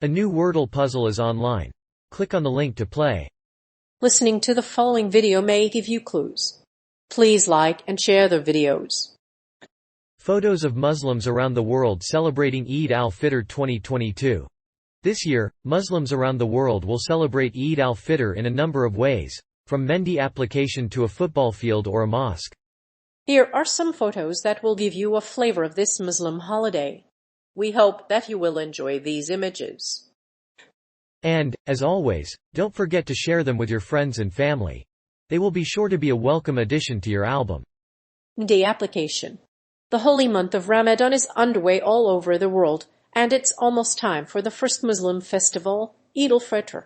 A new Wordle puzzle is online. Click on the link to play. Listening to the following video may give you clues. Please like and share the videos. Photos of Muslims around the world celebrating Eid al Fitr 2022. This year, Muslims around the world will celebrate Eid al Fitr in a number of ways, from Mehndi application to a football field or a mosque. Here are some photos that will give you a flavor of this Muslim holiday. We hope that you will enjoy these images. And, as always, don't forget to share them with your friends and family. They will be sure to be a welcome addition to your album. Day application. The holy month of Ramadan is underway all over the world, and it's almost time for the first Muslim festival, Eid al Fitr.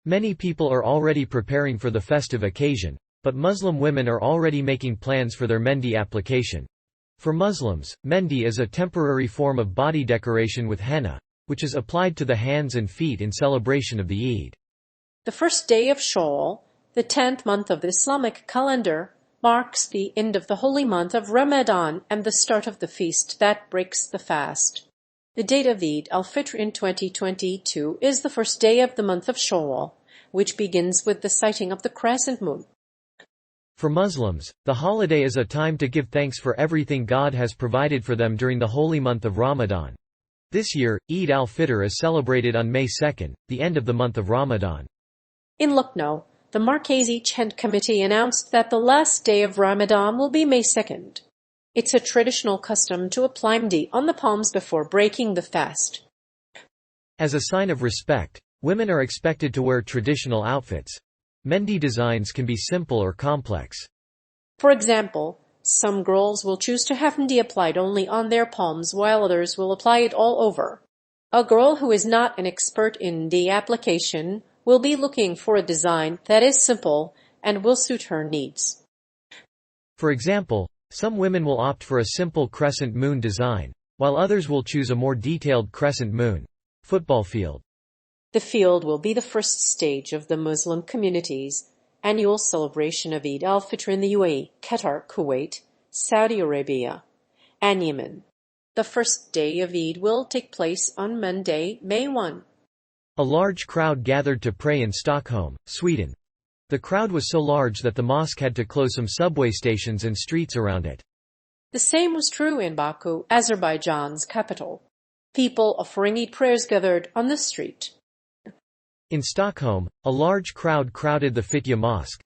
Many people are already preparing for the festive occasion, but Muslim women are already making plans for their Mehndi application. For Muslims, Mehndi is a temporary form of body decoration with henna, which is applied to the hands and feet in celebration of the Eid. The first day of Shawwal, the 10th month of the Islamic calendar, marks the end of the holy month of Ramadan and the start of the feast that breaks the fast. The date of Eid al Fitr in 2022 is the first day of the month of Shawwal, which begins with the sighting of the crescent moon. For Muslims, the holiday is a time to give thanks for everything God has provided for them during the holy month of Ramadan. This year, Eid al Fitr is celebrated on May 2nd, the end of the month of Ramadan. In Lucknow, the Markazi Chand Committee announced that the last day of Ramadan will be May 2nd. It's a traditional custom to apply mehndi on the palms before breaking the fast. As a sign of respect, women are expected to wear traditional outfits. Mehndi designs can be simple or complex. For example, some girls will choose to have mehndi applied only on their palms while others will apply it all over. A girl who is not an expert in mehndi application will be looking for a design that is simple and will suit her needs. For example, some women will opt for a simple crescent moon design, while others will choose a more detailed crescent moon. Football field. The field will be the first stage of the Muslim community's annual celebration of Eid al Fitr in the UAE, Qatar, Kuwait, Saudi Arabia, and Yemen. The first day of Eid will take place on Monday, May 1. A large crowd gathered to pray in Stockholm, Sweden. The crowd was so large that the mosque had to close some subway stations and streets around it. The same was true in Baku, Azerbaijan's capital. People offering Eid prayers gathered on the street. In Stockholm, a large crowd crowded the Fitya Mosque.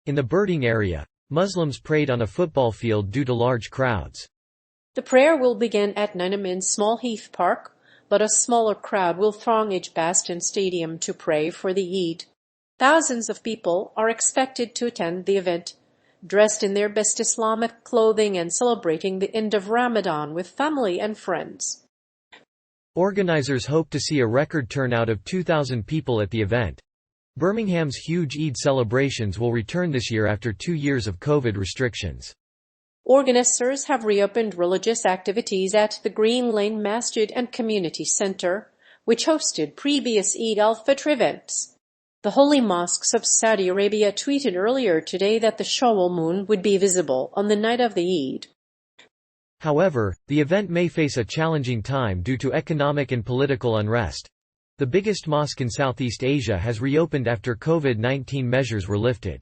In the birding area, Muslims prayed on a football field due to large crowds. The prayer will begin at 9 am in Small Heath Park, but a smaller crowd will throng Edgbaston Stadium to pray for the Eid. Thousands of people are expected to attend the event, dressed in their best Islamic clothing and celebrating the end of Ramadan with family and friends. Organizers hope to see a record turnout of 2,000 people at the event. Birmingham's huge Eid celebrations will return this year after 2 years of COVID restrictions. Organizers have reopened religious activities at the Green Lane Masjid and Community Center, which hosted previous Eid al Fitr events. The Holy Mosques of Saudi Arabia tweeted earlier today that the Shawwal moon would be visible on the night of the Eid. However, the event may face a challenging time due to economic and political unrest. The biggest mosque in Southeast Asia has reopened after COVID-19 measures were lifted.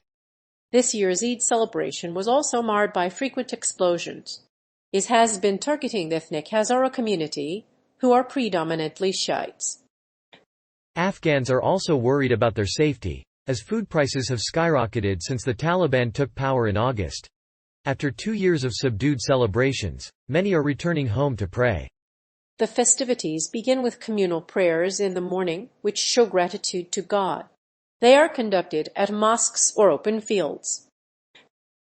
This year's Eid celebration was also marred by frequent explosions. It has been targeting the ethnic Hazara community, who are predominantly Shiites. Afghans are also worried about their safety, as food prices have skyrocketed since the Taliban took power in August. After 2 years of subdued celebrations, many are returning home to pray. The festivities begin with communal prayers in the morning, which show gratitude to God. They are conducted at mosques or open fields.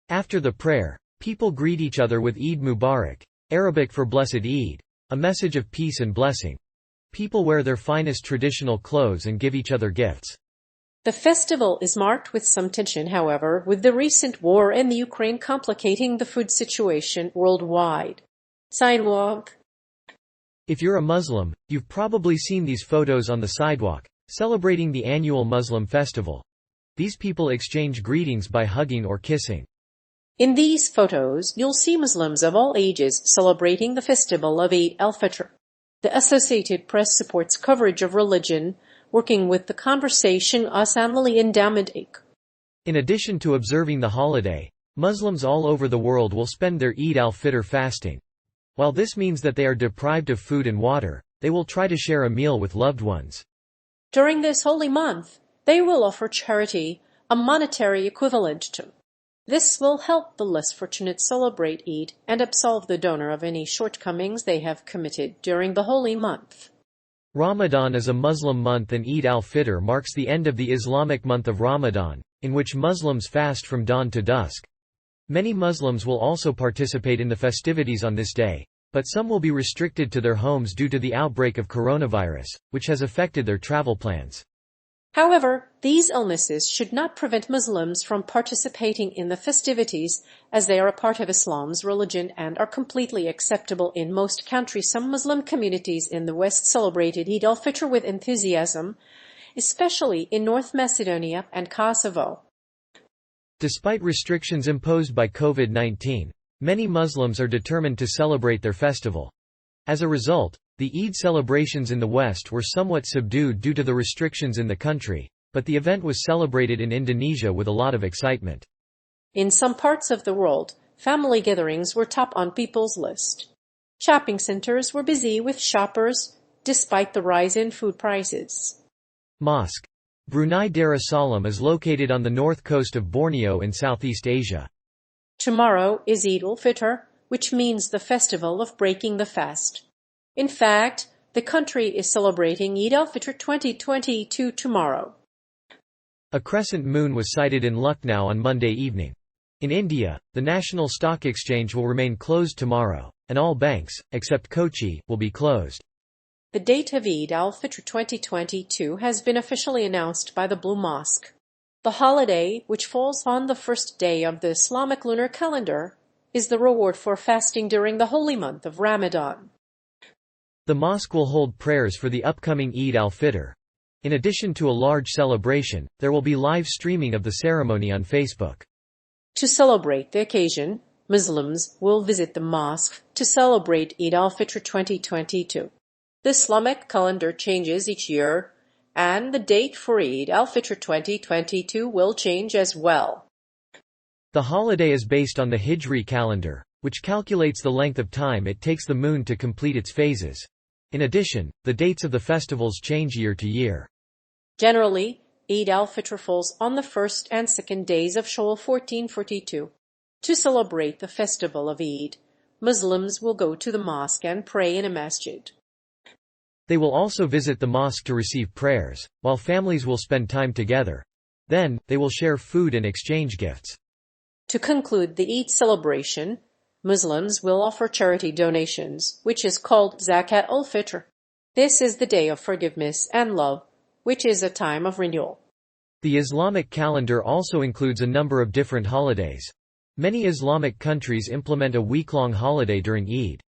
After the prayer, people greet each other with Eid Mubarak, Arabic for Blessed Eid, a message of peace and blessing. People wear their finest traditional clothes and give each other gifts. The festival is marked with some tension, however, with the recent war in the Ukraine complicating the food situation worldwide. Sidewalk. If you're a Muslim, you've probably seen these photos on the sidewalk, celebrating the annual Muslim festival. These people exchange greetings by hugging or kissing. In these photos, you'll see Muslims of all ages celebrating the festival of Eid al Fitr. The Associated Press supports coverage of religion, working with the Conversation Assembly Endowment Inc. In addition to observing the holiday, Muslims all over the world will spend their Eid al Fitr fasting. While this means that they are deprived of food and water, they will try to share a meal with loved ones. During this holy month, they will offer charity, a monetary equivalent to. This will help the less fortunate celebrate Eid and absolve the donor of any shortcomings they have committed during the holy month. Ramadan is a Muslim month and Eid al Fitr marks the end of the Islamic month of Ramadan, in which Muslims fast from dawn to dusk. Many Muslims will also participate in the festivities on this day, but some will be restricted to their homes due to the outbreak of coronavirus, which has affected their travel plans. However, these illnesses should not prevent Muslims from participating in the festivities, as they are a part of Islam's religion and are completely acceptable in most countries. Some Muslim communities in the West celebrated Eid al Fitr with enthusiasm, especially in North Macedonia and Kosovo. Despite restrictions imposed by COVID-19, many Muslims are determined to celebrate their festival. As a result, the Eid celebrations in the West were somewhat subdued due to the restrictions in the country, but the event was celebrated in Indonesia with a lot of excitement. In some parts of the world, family gatherings were top on people's list. Shopping centers were busy with shoppers, despite the rise in food prices. Mosque. Brunei Darussalam is located on the north coast of Borneo in Southeast Asia. Tomorrow is Eid al Fitr, which means the festival of breaking the fast. In fact, the country is celebrating Eid al Fitr 2022 tomorrow. A crescent moon was sighted in Lucknow on Monday evening. In India, the National Stock Exchange will remain closed tomorrow, and all banks, except Kochi, will be closed. The date of Eid al Fitr 2022 has been officially announced by the Blue Mosque. The holiday, which falls on the first day of the Islamic lunar calendar, is the reward for fasting during the holy month of Ramadan. The mosque will hold prayers for the upcoming Eid al Fitr. In addition to a large celebration, there will be live streaming of the ceremony on Facebook. To celebrate the occasion, Muslims will visit the mosque to celebrate Eid al Fitr 2022. The Islamic calendar changes each year, and the date for Eid al Fitr 2022 will change as well. The holiday is based on the Hijri calendar, which calculates the length of time it takes the moon to complete its phases. In addition, the dates of the festivals change year to year. Generally, Eid al Fitr falls on the first and second days of Shawwal 1442. To celebrate the festival of Eid, Muslims will go to the mosque and pray in a masjid. They will also visit the mosque to receive prayers, while families will spend time together. Then, they will share food and exchange gifts. To conclude the Eid celebration, Muslims will offer charity donations, which is called Zakat al-Fitr. This is the day of forgiveness and love, which is a time of renewal. The Islamic calendar also includes a number of different holidays. Many Islamic countries implement a week-long holiday during Eid.